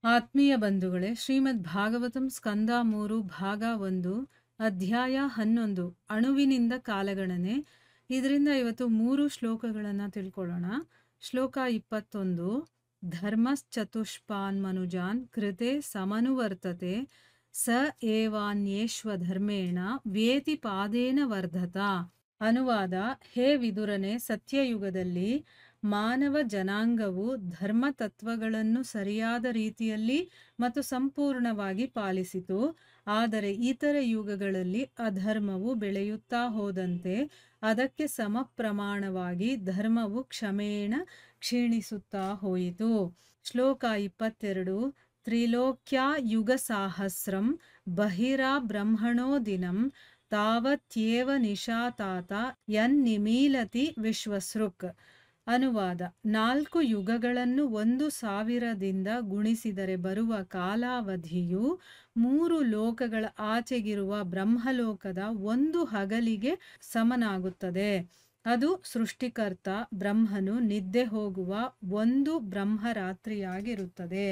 ಆತ್ಮೀಯ ಬಂಧುಗಳೇ, ಶ್ರೀಮದ್ ಭಾಗವತಂ ಸ್ಕಂದ 3 ಭಾಗ 1 ಅಧ್ಯಾಯ 11 ಅಣುವಿನಿಂದ ಕಾಲಗಣನೆ. ಇದರಿಂದ ಇವತ್ತು 3 ಶ್ಲೋಕಗಳನ್ನು ತಿಳ್ಕೊಳ್ಳೋಣ. ಶ್ಲೋಕ 21. ಧರ್ಮಶ್ಚತುಷ್ಪಾನ್ ಮನುಜಾನ್ ಕೃತೆ ಸಮನುವರ್ತತೆ ಸ ಏವಾನ್ಯೇಶ್ವಧರ್ಮೇಣ ವೇತಿ ಪಾದೇನ ವರ್ಧತ. ಅನುವಾದ: ಹೇ ವಿದುರನೆ, ಸತ್ಯಯುಗದಲ್ಲಿ ಮಾನವ ಜನಾಂಗವು ಧರ್ಮ ತತ್ವಗಳನ್ನು ಸರಿಯಾದ ರೀತಿಯಲ್ಲಿ ಮತ್ತು ಸಂಪೂರ್ಣವಾಗಿ ಪಾಲಿಸಿತು. ಆದರೆ ಇತರ ಯುಗಗಳಲ್ಲಿ ಅಧರ್ಮವು ಬೆಳೆಯುತ್ತಾ ಹೋದಂತೆ ಅದಕ್ಕೆ ಸಮ ಪ್ರಮಾಣವಾಗಿ ಧರ್ಮವು ಕ್ಷಮೇಣ ಕ್ಷೀಣಿಸುತ್ತಾ ಹೋಯಿತು. ಶ್ಲೋಕ 22. ತ್ರಿಲೋಕ್ಯಾ ಯುಗ ಸಾಹಸ್ರಂ ಬಹಿರಾ ಬ್ರಹ್ಮಣೋ ದಿನಂ ತಾವತ್ಯೇವ ನಿಶಾತಾತ ಯನ್ನಿಮೀಲತಿ ವಿಶ್ವಸೃಕ್. ಅನುವಾದ: 4 ಯುಗಗಳನ್ನು 1,000ದಿಂದ ಗುಣಿಸಿದರೆ ಬರುವ ಕಾಲಾವಧಿಯು 3 ಲೋಕಗಳ ಆಚೆಗಿರುವ ಬ್ರಹ್ಮಲೋಕದ 1 ಹಗಲಿಗೆ ಸಮನಾಗುತ್ತದೆ. ಅದು ಸೃಷ್ಟಿಕರ್ತ ಬ್ರಹ್ಮನು ನಿದ್ದೆ ಹೋಗುವ 1 ಬ್ರಹ್ಮರಾತ್ರಿಯಾಗಿರುತ್ತದೆ.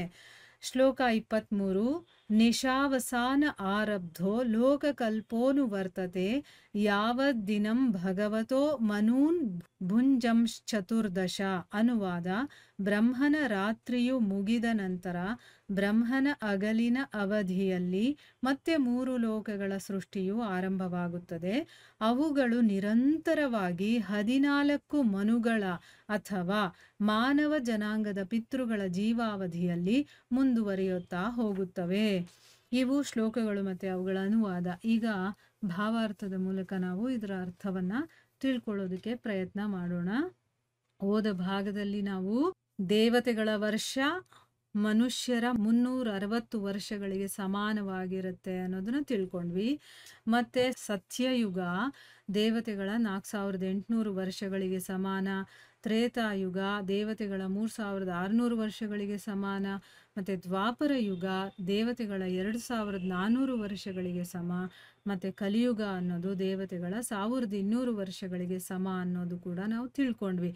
ಶ್ಲೋಕ 23. ನಿಶಾವಸಾನ ಆರಬ್ಧೋ ಲೋಕಕಲ್ಪೋನು ವರ್ತತೆ ಯಾವದ್ದಿನಂ ಭಗವತೋ ಮನೂನ್ ಭುಂಜಂಶ್ಚತುರ್ದಶ. ಅನುವಾದ: ಬ್ರಹ್ಮನ ರಾತ್ರಿಯು ಮುಗಿದ ನಂತರ ಬ್ರಹ್ಮನ ಅಗಲಿನ ಅವಧಿಯಲ್ಲಿ ಮತ್ತೆ 3 ಲೋಕಗಳ ಸೃಷ್ಟಿಯು ಆರಂಭವಾಗುತ್ತದೆ. ಅವುಗಳು ನಿರಂತರವಾಗಿ 14 ಮನುಗಳ ಅಥವಾ ಮಾನವ ಜನಾಂಗದ ಪಿತೃಗಳ ಜೀವಾವಧಿಯಲ್ಲಿ ಮುಂದುವರಿಯುತ್ತಾ ಹೋಗುತ್ತವೆ. ಇವು ಶ್ಲೋಕಗಳು ಮತ್ತು ಅವುಗಳ ಅನುವಾದ. ಈಗ ಭಾವಾರ್ಥದ ಮೂಲಕ ನಾವು ಇದರ ಅರ್ಥವನ್ನ ತಿಳ್ಕೊಳ್ಳೋದಕ್ಕೆ ಪ್ರಯತ್ನ ಮಾಡೋಣ. ಹೋದ ಭಾಗದಲ್ಲಿ ನಾವು ದೇವತೆಗಳ ವರ್ಷ ಮನುಷ್ಯರ 360 ವರ್ಷಗಳಿಗೆ ಸಮಾನವಾಗಿರುತ್ತೆ ಅನ್ನೋದನ್ನ ತಿಳ್ಕೊಂಡ್ವಿ. ಮತ್ತೆ ಸತ್ಯಯುಗ ದೇವತೆಗಳ 4800 ವರ್ಷಗಳಿಗೆ ಸಮಾನ, ತ್ರೇತಾಯುಗ ದೇವತೆಗಳ 3600 ವರ್ಷಗಳಿಗೆ ಸಮಾನ, ಮತ್ತು ದ್ವಾಪರ ಯುಗ ದೇವತೆಗಳ 2400 ವರ್ಷಗಳಿಗೆ ಸಮ, ಮತ್ತು ಕಲಿಯುಗ ಅನ್ನೋದು ದೇವತೆಗಳ 1200 ವರ್ಷಗಳಿಗೆ ಸಮ ಅನ್ನೋದು ಕೂಡ ನಾವು ತಿಳ್ಕೊಂಡ್ವಿ.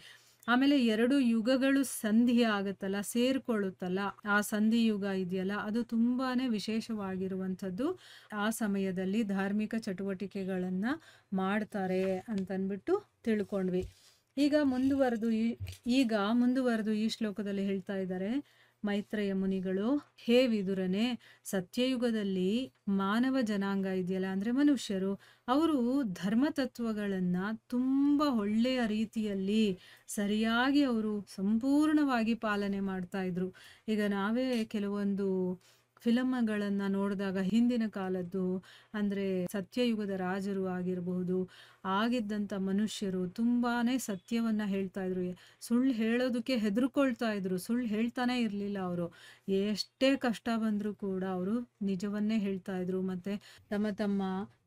ಆಮೇಲೆ 2 ಯುಗಗಳು ಸಂಧಿ ಆಗುತ್ತಲ್ಲ, ಸೇರ್ಕೊಳ್ಳುತ್ತಲ್ಲ, ಆ ಸಂಧಿ ಯುಗ ಇದೆಯಲ್ಲ, ಅದು ತುಂಬಾನೇ ವಿಶೇಷವಾಗಿರುವಂಥದ್ದು. ಆ ಸಮಯದಲ್ಲಿ ಧಾರ್ಮಿಕ ಚಟುವಟಿಕೆಗಳನ್ನ ಮಾಡ್ತಾರೆ ಅಂತನ್ಬಿಟ್ಟು ತಿಳ್ಕೊಂಡ್ವಿ. ಈಗ ಮುಂದುವರೆದು ಈ ಶ್ಲೋಕದಲ್ಲಿ ಹೇಳ್ತಾ ಇದ್ದಾರೆ ಮೈತ್ರೇಯ ಮುನಿಗಳು, ಹೇ ವಿದುರನೆ, ಸತ್ಯಯುಗದಲ್ಲಿ ಮಾನವ ಜನಾಂಗ ಇದೆಯಲ್ಲ, ಅಂದ್ರೆ ಮನುಷ್ಯರು, ಅವರು ಧರ್ಮತತ್ವಗಳನ್ನ ತುಂಬಾ ಒಳ್ಳೆಯ ರೀತಿಯಲ್ಲಿ ಸರಿಯಾಗಿ ಅವರು ಸಂಪೂರ್ಣವಾಗಿ ಪಾಲನೆ ಮಾಡ್ತಾ ಇದ್ರು. ಈಗ ನಾವೇ ಕೆಲವೊಂದು ಫಿಲಮ್ಗಳನ್ನು ನೋಡಿದಾಗ ಹಿಂದಿನ ಕಾಲದ್ದು, ಅಂದ್ರೆ ಸತ್ಯಯುಗದ ರಾಜರು ಆಗಿರಬಹುದು, ಆಗಿದ್ದಂಥ ಮನುಷ್ಯರು ತುಂಬಾನೇ ಸತ್ಯವನ್ನ ಹೇಳ್ತಾ ಇದ್ರು. ಸುಳ್ಳು ಹೇಳೋದಕ್ಕೆ ಹೆದರ್ಕೊಳ್ತಾ ಇದ್ರು, ಸುಳ್ಳು ಹೇಳ್ತಾನೆ ಇರಲಿಲ್ಲ ಅವರು. ಎಷ್ಟೇ ಕಷ್ಟ ಬಂದರೂ ಕೂಡ ಅವರು ನಿಜವನ್ನೇ ಹೇಳ್ತಾ ಇದ್ರು. ಮತ್ತೆ ತಮ್ಮ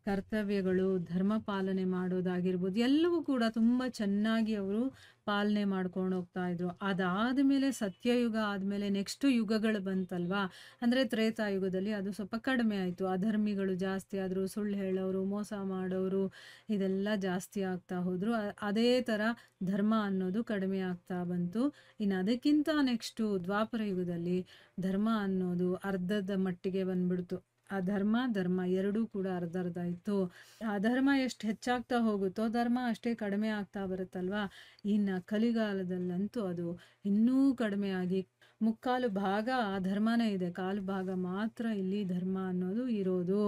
ಕರ್ತವ್ಯಗಳು, ಧರ್ಮ ಪಾಲನೆ ಮಾಡೋದಾಗಿರ್ಬೋದು, ಎಲ್ಲವೂ ಕೂಡ ತುಂಬ ಚೆನ್ನಾಗಿ ಅವರು ಪಾಲನೆ ಮಾಡ್ಕೊಂಡು ಹೋಗ್ತಾ ಇದ್ರು. ಅದಾದಮೇಲೆ ಸತ್ಯಯುಗ ಆದಮೇಲೆ ನೆಕ್ಸ್ಟ್ ಯುಗಗಳು ಬಂತಲ್ವಾ, ಅಂದರೆ ತ್ರೇತಾಯುಗದಲ್ಲಿ ಅದು ಸ್ವಲ್ಪ ಕಡಿಮೆ ಆಯಿತು. ಅಧರ್ಮಿಗಳು ಜಾಸ್ತಿ ಆದರು, ಸುಳ್ಳು ಹೇಳೋರು, ಮೋಸ ಮಾಡೋರು, ಇದೆಲ್ಲ ಜಾಸ್ತಿ ಆಗ್ತಾ ಹೋದರು. ಅದೇ ಥರ ಧರ್ಮ ಅನ್ನೋದು ಕಡಿಮೆ ಆಗ್ತಾ ಬಂತು. ಇನ್ನು ಅದಕ್ಕಿಂತ ನೆಕ್ಸ್ಟು ದ್ವಾಪರ ಯುಗದಲ್ಲಿ ಧರ್ಮ ಅನ್ನೋದು ಅರ್ಧದ ಮಟ್ಟಿಗೆ ಬಂದ್ಬಿಡ್ತು. ಧರ್ಮ ಎರಡೂ ಕೂಡ ಅರ್ಧ ಇತ್ತು. ಅಧರ್ಮ ಎಷ್ಟು ಹೆಚ್ಚಾಗ್ತಾ ಹೋಗುತ್ತೋ ಧರ್ಮ ಅಷ್ಟೇ ಕಡಿಮೆ ಆಗ್ತಾ ಬರುತ್ತಲ್ವಾ. ಇನ್ನು ಕಲಿಗಾಲದಲ್ಲಂತೂ ಅದು ಇನ್ನೂ ಕಡಿಮೆ ಆಗಿ 3/4 ಭಾಗ ಧರ್ಮನೇ ಇದೆ, 1/4 ಭಾಗ ಮಾತ್ರ ಇಲ್ಲಿ ಧರ್ಮ ಅನ್ನೋದು ಇರೋದು.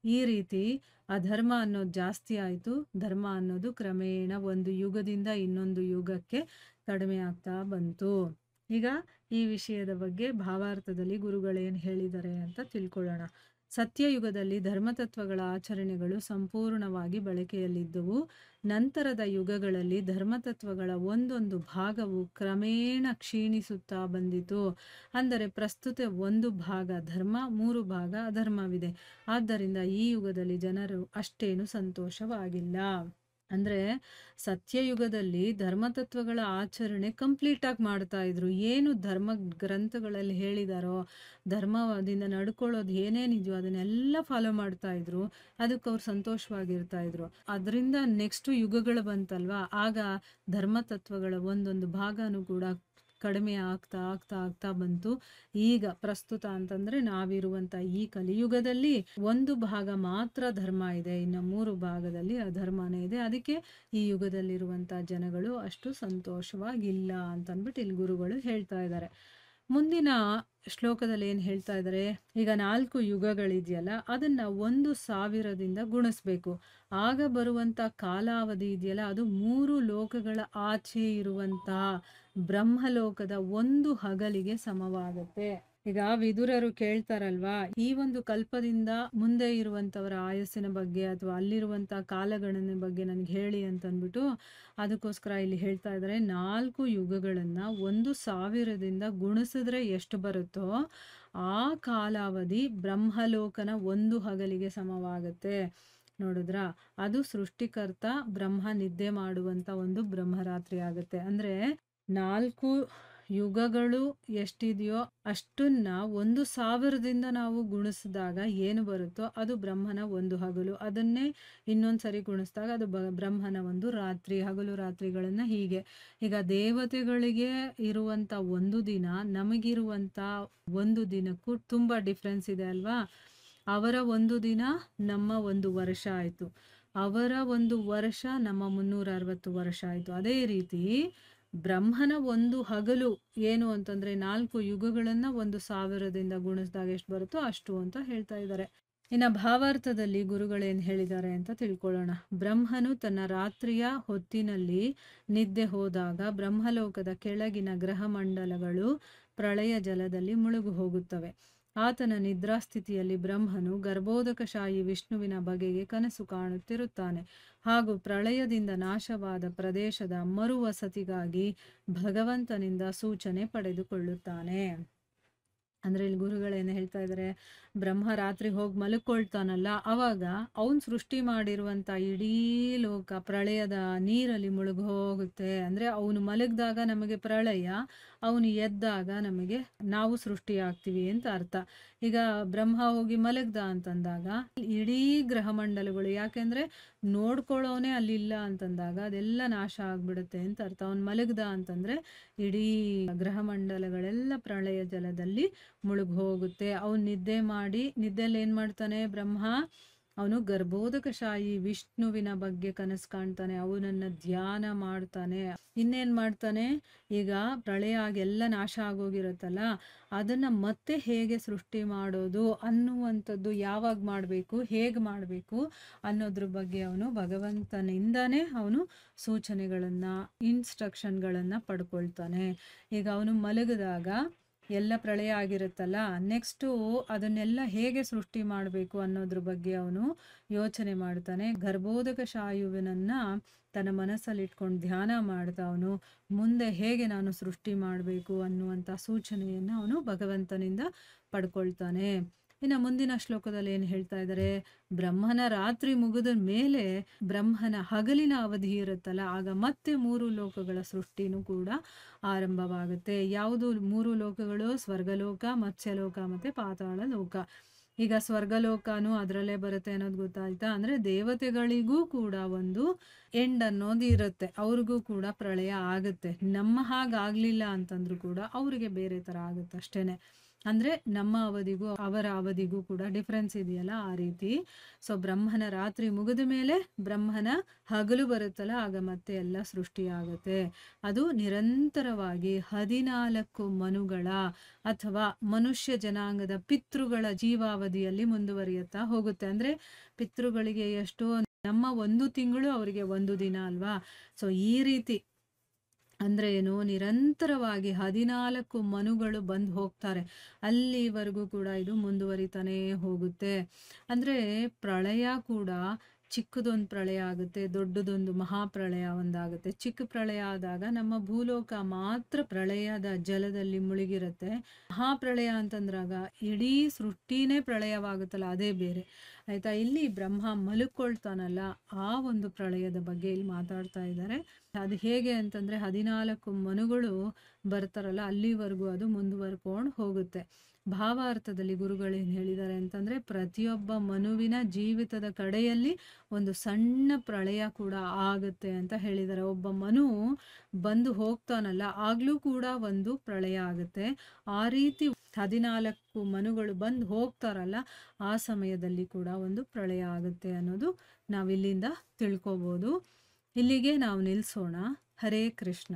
ಈ ರೀತಿ ಅಧರ್ಮ ಅನ್ನೋದು ಜಾಸ್ತಿ ಆಯಿತು, ಧರ್ಮ ಅನ್ನೋದು ಕ್ರಮೇಣ ಒಂದು ಯುಗದಿಂದ ಇನ್ನೊಂದು ಯುಗಕ್ಕೆ ಕಡಿಮೆ ಆಗ್ತಾ ಬಂತು. ಈಗ ಈ ವಿಷಯದ ಬಗ್ಗೆ ಭಾವಾರ್ಥದಲ್ಲಿ ಗುರುಗಳೇನು ಹೇಳಿದ್ದಾರೆ ಅಂತ ತಿಳ್ಕೊಳ್ಳೋಣ. ಸತ್ಯಯುಗದಲ್ಲಿ ಧರ್ಮತತ್ವಗಳ ಆಚರಣೆಗಳು ಸಂಪೂರ್ಣವಾಗಿ ಬಳಕೆಯಲ್ಲಿದ್ದವು. ನಂತರದ ಯುಗಗಳಲ್ಲಿ ಧರ್ಮತತ್ವಗಳ ಒಂದೊಂದು ಭಾಗವು ಕ್ರಮೇಣ ಕ್ಷೀಣಿಸುತ್ತಾ ಬಂದಿತು. ಅಂದರೆ ಪ್ರಸ್ತುತ 1 ಭಾಗ ಧರ್ಮ, 3 ಭಾಗ ಅಧರ್ಮವಿದೆ. ಆದ್ದರಿಂದ ಈ ಯುಗದಲ್ಲಿ ಜನರು ಅಷ್ಟೇನು ಸಂತೋಷವಾಗಿಲ್ಲ. ಅಂದರೆ ಸತ್ಯಯುಗದಲ್ಲಿ ಧರ್ಮತತ್ವಗಳ ಆಚರಣೆ ಕಂಪ್ಲೀಟ್ ಆಗಿ ಮಾಡ್ತಾ ಇದ್ರು. ಏನು ಧರ್ಮ ಗ್ರಂಥಗಳಲ್ಲಿ ಹೇಳಿದಾರೋ, ಧರ್ಮದಿಂದ ನಡ್ಕೊಳ್ಳೋದು ಏನೇನಿದೆಯೋ ಅದನ್ನೆಲ್ಲ ಫಾಲೋ ಮಾಡ್ತಾ ಇದ್ರು. ಅದಕ್ಕೆ ಅವ್ರು ಸಂತೋಷವಾಗಿರ್ತಾ ಇದ್ರು. ಅದರಿಂದ ನೆಕ್ಸ್ಟ್ ಯುಗಗಳು ಬಂತಲ್ವಾ, ಆಗ ಧರ್ಮತತ್ವಗಳ ಒಂದೊಂದು ಭಾಗನೂ ಕೂಡ ಕಡಿಮೆ ಆಗ್ತಾ ಆಗ್ತಾ ಆಗ್ತಾ ಬಂತು. ಈಗ ಪ್ರಸ್ತುತ ಅಂತಂದ್ರೆ ನಾವಿರುವಂತ ಈ ಕಲಿಯುಗದಲ್ಲಿ 1 ಭಾಗ ಮಾತ್ರ ಧರ್ಮ ಇದೆ, ಇನ್ನು 3 ಭಾಗದಲ್ಲಿ ಅಧರ್ಮನೇ ಇದೆ. ಅದಕ್ಕೆ ಈ ಯುಗದಲ್ಲಿರುವಂತ ಜನಗಳು ಅಷ್ಟು ಸಂತೋಷವಾಗಿಲ್ಲ ಅಂತಂದ್ಬಿಟ್ಟು ಇಲ್ಲಿ ಗುರುಗಳು ಹೇಳ್ತಾ ಇದ್ದಾರೆ. ಮುಂದಿನ ಶ್ಲೋಕದಲ್ಲಿ ಏನು ಹೇಳ್ತಾ ಇದ್ದಾರೆ, ಈಗ 4 ಯುಗಗಳಿದೆಯಲ್ಲ ಅದನ್ನ 1,000ದಿಂದ ಗುಣಿಸ್ಬೇಕು. ಆಗ ಬರುವಂತ ಕಾಲಾವಧಿ ಇದೆಯಲ್ಲ ಅದು 3 ಲೋಕಗಳ ಆಚೆ ಇರುವಂತಹ ಬ್ರಹ್ಮಲೋಕದ 1 ಹಗಲಿಗೆ ಸಮವಾಗುತ್ತೆ. ಈಗ ವಿದುರರು ಕೇಳ್ತಾರಲ್ವಾ, ಈ ಒಂದು ಕಲ್ಪದಿಂದ ಮುಂದೆ ಇರುವಂತವರ ಆಯಸ್ಸಿನ ಬಗ್ಗೆ ಅಥವಾ ಅಲ್ಲಿರುವಂತ ಕಾಲಗಣನೆ ಬಗ್ಗೆ ನನಗೆ ಹೇಳಿ ಅಂತಂದ್ಬಿಟ್ಟು ಅದಕ್ಕೋಸ್ಕರ ಇಲ್ಲಿ ಹೇಳ್ತಾ ಇದ್ದಾರೆ, 4 ಯುಗಗಳನ್ನ 1,000ದಿಂದ ಗುಣಿಸಿದ್ರೆ ಎಷ್ಟು ಬರುತ್ತೋ ಆ ಕಾಲಾವಧಿ ಬ್ರಹ್ಮಲೋಕನ 1 ಹಗಲಿಗೆ ಸಮವಾಗುತ್ತೆ. ನೋಡಿದ್ರ, ಅದು ಸೃಷ್ಟಿಕರ್ತ ಬ್ರಹ್ಮ ನಿದ್ದೆ ಮಾಡುವಂತ ಒಂದು ಬ್ರಹ್ಮರಾತ್ರಿ ಆಗುತ್ತೆ. ಅಂದ್ರೆ 4 ಯುಗಗಳು ಎಷ್ಟಿದೆಯೋ ಅಷ್ಟನ್ನ 1,000ದಿಂದ ನಾವು ಗುಣಿಸಿದಾಗ ಏನು ಬರುತ್ತೋ ಅದು ಬ್ರಹ್ಮನ 1 ಹಗಲು. ಅದನ್ನೇ ಇನ್ನೊಂದ್ಸರಿ ಗುಣಿಸಿದಾಗ ಅದು ಬ್ರಹ್ಮನ 1 ರಾತ್ರಿ. ಹಗಲು ರಾತ್ರಿಗಳನ್ನ ಹೀಗೆ. ಈಗ ದೇವತೆಗಳಿಗೆ ಇರುವಂತ 1 ದಿನ ನಮಗಿರುವಂತ 1 ದಿನಕ್ಕೂ ತುಂಬಾ ಡಿಫ್ರೆನ್ಸ್ ಇದೆ ಅಲ್ವಾ. ಅವರ 1 ದಿನ ನಮ್ಮ 1 ವರ್ಷ ಆಯ್ತು, ಅವರ 1 ವರ್ಷ ನಮ್ಮ 360 ವರ್ಷ ಆಯ್ತು. ಅದೇ ರೀತಿ ಬ್ರಹ್ಮನ 1 ಹಗಲು ಏನು ಅಂತಂದ್ರೆ 4 ಯುಗಗಳನ್ನ 1,000ದಿಂದ ಗುಣಿಸಿದಾಗ ಎಷ್ಟು ಬರುತ್ತೋ ಅಷ್ಟು ಅಂತ ಹೇಳ್ತಾ ಇದ್ದಾರೆ. ಇನ್ನು ಭಾವಾರ್ಥದಲ್ಲಿ ಗುರುಗಳೇನು ಹೇಳಿದ್ದಾರೆ ಅಂತ ತಿಳ್ಕೊಳ್ಳೋಣ. ಬ್ರಹ್ಮನು ತನ್ನ ರಾತ್ರಿಯ ಹೊತ್ತಿನಲ್ಲಿ ನಿದ್ದೆ ಹೋದಾಗ ಬ್ರಹ್ಮಲೋಕದ ಕೆಳಗಿನ ಗ್ರಹ ಮಂಡಲಗಳು ಪ್ರಳಯ ಜಲದಲ್ಲಿ ಮುಳುಗು ಹೋಗುತ್ತವೆ. ಆತನ ನಿದ್ರಾಸ್ಥಿತಿಯಲ್ಲಿ ಬ್ರಹ್ಮನು ಗರ್ಭೋದಕಶಾಹಿ ವಿಷ್ಣುವಿನ ಬಗೆಗೆ ಕನಸು ಕಾಣುತ್ತಿರುತ್ತಾನೆ ಹಾಗೂ ಪ್ರಳಯದಿಂದ ನಾಶವಾದ ಪ್ರದೇಶದ ಮರುವಸತಿಗಾಗಿ ಭಗವಂತನಿಂದ ಸೂಚನೆ ಪಡೆದುಕೊಳ್ಳುತ್ತಾನೆ. ಅಂದ್ರೆ ಇಲ್ಲಿ ಗುರುಗಳೇನು ಹೇಳ್ತಾ ಇದ್ದಾರೆ, ಬ್ರಹ್ಮ ರಾತ್ರಿ ಹೋಗಿ ಮಲ್ಕೊಳ್ತಾನಲ್ಲ ಅವಾಗ ಅವನ್ ಸೃಷ್ಟಿ ಮಾಡಿರುವಂತ ಇಡೀ ಲೋಕ ಪ್ರಳಯದ ನೀರಲ್ಲಿ ಮುಳುಗು ಹೋಗುತ್ತೆ. ಅಂದ್ರೆ ಅವನು ಮಲಗಿದಾಗ ನಮಗೆ ಪ್ರಳಯ, ಅವನು ಎದ್ದಾಗ ನಮಗೆ ನಾವು ಸೃಷ್ಟಿ ಆಗ್ತೀವಿ ಅಂತ ಅರ್ಥ. ಈಗ ಬ್ರಹ್ಮ ಹೋಗಿ ಮಲಗ್ದ ಅಂತಂದಾಗ ಇಡೀ ಗ್ರಹ ಮಂಡಲಗಳು, ಯಾಕೆಂದ್ರೆ ನೋಡ್ಕೊಳ್ಳೋನೆ ಅಲ್ಲಿಲ್ಲ ಅಂತಂದಾಗ ಅದೆಲ್ಲ ನಾಶ ಆಗ್ಬಿಡುತ್ತೆ ಅಂತ ಅರ್ಥ. ಅವನ್ ಮಲಗ್ದ ಅಂತಂದ್ರೆ ಇಡೀ ಗ್ರಹ ಮಂಡಲಗಳೆಲ್ಲ ಪ್ರಳಯ ಜಲದಲ್ಲಿ ಮುಳುಗು ಹೋಗುತ್ತೆ. ಅವನು ನಿದ್ದೆ ಮಾಡಿ, ನಿದ್ದೆಯಲ್ಲಿ ಏನ್ ಮಾಡ್ತಾನೆ ಬ್ರಹ್ಮ, ಅವನು ಗರ್ಭೋದಕಶಾಹಿ ವಿಷ್ಣುವಿನ ಬಗ್ಗೆ ಕನಸು ಕಾಣ್ತಾನೆ, ಅವನನ್ನ ಧ್ಯಾನ ಮಾಡ್ತಾನೆ. ಇನ್ನೇನ್ ಮಾಡ್ತಾನೆ, ಈಗ ಪ್ರಳಯ ಆಗಿ ಎಲ್ಲ ನಾಶ ಆಗೋಗಿರುತ್ತಲ್ಲ ಅದನ್ನ ಮತ್ತೆ ಹೇಗೆ ಸೃಷ್ಟಿ ಮಾಡೋದು ಅನ್ನುವಂಥದ್ದು, ಯಾವಾಗ ಮಾಡಬೇಕು, ಹೇಗೆ ಮಾಡಬೇಕು ಅನ್ನೋದ್ರ ಬಗ್ಗೆ ಅವನು ಭಗವಂತನಿಂದಾನೇ ಅವನು ಸೂಚನೆಗಳನ್ನ ಇನ್ಸ್ಟ್ರಕ್ಷನ್ಗಳನ್ನ ಪಡ್ಕೊಳ್ತಾನೆ. ಈಗ ಅವನು ಮಲಗಿದಾಗ ಎಲ್ಲ ಪ್ರಳಯ ಆಗಿರುತ್ತಲ್ಲ, ನೆಕ್ಸ್ಟು ಅದನ್ನೆಲ್ಲ ಹೇಗೆ ಸೃಷ್ಟಿ ಮಾಡಬೇಕು ಅನ್ನೋದ್ರ ಬಗ್ಗೆ ಅವನು ಯೋಚನೆ ಮಾಡ್ತಾನೆ. ಗರ್ಭೋದಕಶಾಯುವಿನನ್ನ ತನ್ನ ಮನಸ್ಸಲ್ಲಿ ಇಟ್ಕೊಂಡು ಧ್ಯಾನ ಮಾಡ್ತಾ ಅವನು ಮುಂದೆ ಹೇಗೆ ನಾನು ಸೃಷ್ಟಿ ಮಾಡಬೇಕು ಅನ್ನುವಂಥ ಸೂಚನೆಯನ್ನು ಅವನು ಭಗವಂತನಿಂದ ಪಡ್ಕೊಳ್ತಾನೆ. ಇನ್ನು ಮುಂದಿನ ಶ್ಲೋಕದಲ್ಲಿ ಏನು ಹೇಳ್ತಾ ಇದ್ದಾರೆ, ಬ್ರಹ್ಮನ ರಾತ್ರಿ ಮುಗಿದ ಮೇಲೆ ಬ್ರಹ್ಮನ ಹಗಲಿನ ಅವಧಿ ಇರುತ್ತಲ್ಲ ಆಗ ಮತ್ತೆ 3 ಲೋಕಗಳ ಸೃಷ್ಟಿನೂ ಕೂಡ ಆರಂಭವಾಗುತ್ತೆ. ಯಾವುದು 3 ಲೋಕಗಳು? ಸ್ವರ್ಗಲೋಕ, ಮತ್ಸ್ಯಲೋಕ ಮತ್ತೆ ಪಾತಾಳ ಲೋಕ. ಈಗ ಸ್ವರ್ಗಲೋಕನೂ ಅದರಲ್ಲೇ ಬರುತ್ತೆ ಅನ್ನೋದು ಗೊತ್ತಾಯ್ತಾ. ಅಂದ್ರೆ ದೇವತೆಗಳಿಗೂ ಕೂಡ ಒಂದು ಎಂಡ್ ಅನ್ನೋದು ಇರುತ್ತೆ, ಅವ್ರಿಗೂ ಕೂಡ ಪ್ರಳಯ ಆಗುತ್ತೆ. ನಮ್ಮ ಹಾಗಾಗ್ಲಿಲ್ಲ ಅಂತಂದ್ರೂ ಕೂಡ ಅವ್ರಿಗೆ ಬೇರೆ ತರ ಆಗುತ್ತೆ ಅಷ್ಟೇನೆ. ಅಂದ್ರೆ ನಮ್ಮ ಅವಧಿಗೂ ಅವರ ಅವಧಿಗೂ ಕೂಡ ಡಿಫ್ರೆನ್ಸ್ ಇದೆಯಲ್ಲ, ಆ ರೀತಿ. ಸೊ ಬ್ರಹ್ಮನ ರಾತ್ರಿ ಮುಗಿದ ಮೇಲೆ ಬ್ರಹ್ಮನ ಹಗಲು ಬರುತ್ತಲ್ಲ ಆಗ ಮತ್ತೆ ಎಲ್ಲ ಸೃಷ್ಟಿಯಾಗುತ್ತೆ. ಅದು ನಿರಂತರವಾಗಿ 14 ಮನುಗಳ ಅಥವಾ ಮನುಷ್ಯ ಜನಾಂಗದ ಪಿತೃಗಳ ಜೀವಾವಧಿಯಲ್ಲಿ ಮುಂದುವರಿಯುತ್ತಾ ಹೋಗುತ್ತೆ. ಅಂದ್ರೆ ಪಿತೃಗಳಿಗೆ ಎಷ್ಟು, ನಮ್ಮ 1 ತಿಂಗಳು ಅವರಿಗೆ 1 ದಿನ ಅಲ್ವಾ. ಸೊ ಈ ರೀತಿ ಅಂದ್ರೆ ಏನು, ನಿರಂತರವಾಗಿ 14 ಮನುಗಳು ಬಂದು ಹೋಗ್ತಾರೆ, ಅಲ್ಲಿವರೆಗೂ ಕೂಡ ಇದು ಮುಂದುವರಿತಾನೇ ಹೋಗುತ್ತೆ. ಅಂದ್ರೆ ಪ್ರಳಯ ಕೂಡ ಚಿಕ್ಕದೊಂದು ಪ್ರಳಯ ಆಗುತ್ತೆ, ದೊಡ್ಡದೊಂದು ಮಹಾಪ್ರಳಯ ಒಂದಾಗುತ್ತೆ. ಚಿಕ್ಕ ಪ್ರಳಯ ಆದಾಗ ನಮ್ಮ ಭೂಲೋಕ ಮಾತ್ರ ಪ್ರಳಯದ ಜಲದಲ್ಲಿ ಮುಳುಗಿರುತ್ತೆ. ಮಹಾಪ್ರಳಯ ಅಂತಂದ್ರಾಗ ಇಡೀ ಸೃಷ್ಟಿನೇ ಪ್ರಳಯವಾಗುತ್ತಲ್ಲ, ಅದೇ ಬೇರೆ. ಆಯ್ತಾ. ಇಲ್ಲಿ ಬ್ರಹ್ಮ ಮಲ್ಕೊಳ್ತಾನಲ್ಲ, ಆ ಒಂದು ಪ್ರಳಯದ ಬಗ್ಗೆ ಇಲ್ಲಿ ಮಾತಾಡ್ತಾ ಇದ್ದಾರೆ. ಅದು ಹೇಗೆ ಅಂತಂದ್ರೆ 14 ಮನುಗಳು ಬರ್ತಾರಲ್ಲ, ಅಲ್ಲಿವರೆಗೂ ಅದು ಮುಂದುವರ್ಕೊಂಡು ಹೋಗುತ್ತೆ. ಭಾವಾರ್ಥದಲ್ಲಿ ಗುರುಗಳು ಏನು ಹೇಳಿದ್ದಾರೆ ಅಂತಂದ್ರೆ, ಪ್ರತಿಯೊಬ್ಬ ಮನುವಿನ ಜೀವಿತದ ಕಡೆಯಲ್ಲಿ ಒಂದು ಸಣ್ಣ ಪ್ರಳಯ ಕೂಡ ಆಗುತ್ತೆ ಅಂತ ಹೇಳಿದ್ದಾರೆ. ಒಬ್ಬ ಮನು ಬಂದು ಹೋಗ್ತಾನಲ್ಲ, ಆಗ್ಲೂ ಕೂಡ ಒಂದು ಪ್ರಳಯ ಆಗುತ್ತೆ. ಆ ರೀತಿ 14 ಮನುಗಳು ಬಂದು ಹೋಗ್ತಾರಲ್ಲ, ಆ ಸಮಯದಲ್ಲಿ ಕೂಡ ಒಂದು ಪ್ರಳಯ ಆಗುತ್ತೆ ಅನ್ನೋದು ನಾವಿಲ್ಲಿಂದ ತಿಳ್ಕೊಬೋದು. ಇಲ್ಲಿಗೆ ನಾವು ನಿಲ್ಲಿಸೋಣ. ಹರೇ ಕೃಷ್ಣ.